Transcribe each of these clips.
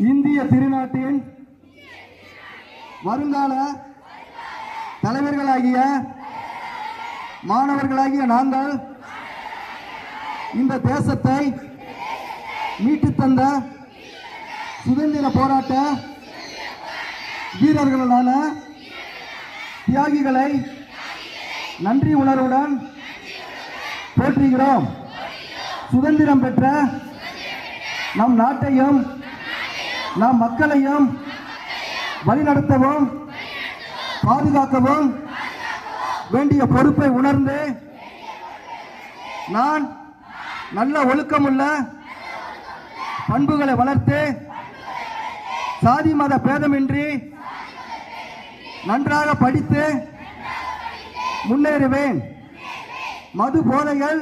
இந்திய திருநாட்டின் வருங்கால தலைவர்களாகிய மாணவர்களாகிய நாங்கள் இந்த தேசத்தை மீட்டு தந்த சுதந்திர போராட்ட வீரர்களான தியாகிகளை நன்றி உணர்வுடன் போற்றுகிறோம். சுதந்திரம் பெற்ற நம் நாட்டையும் நம் மக்களையும் வழிநடத்தவும் பாதுகாக்கவும் வேண்டிய பொறுப்பை உணர்ந்து நான் நல்ல ஒழுக்கமுள்ள பண்புகளை வளர்த்து சாதி மத பேதமின்றி நன்றாக படித்து முன்னேறுவேன். மது போதைகள்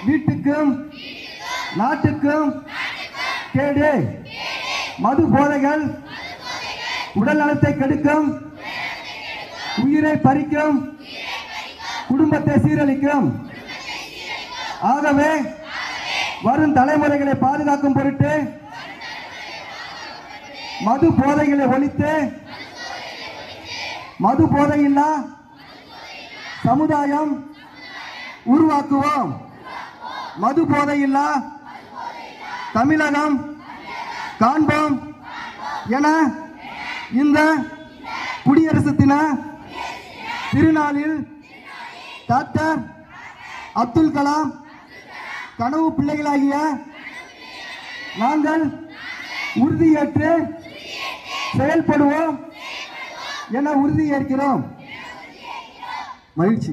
வீட்டுக்கும் நாட்டுக்கும் கேடு. மது போதைகள் உடல் நலத்தை கெடுக்கும், உயிரை பறிக்கும், குடும்பத்தை சீரழிக்கும். ஆகவே வரும் தலைமுறைகளை பாதுகாக்கும் பொருட்டு மது போதைகளை ஒழித்து மது போதையில்லா சமுதாயம் உருவாக்குவோம். மது போதையில்லா தமிழகம் காண்போம் என இந்த குடியரசு தின திருநாளில் டாக்டர் அப்துல் கலாம் கனவு பிள்ளைகளாகிய நாங்கள் உறுதியேற்று செயல்படுவோம் என உறுதியேற்கிறோம். மகிழ்ச்சி.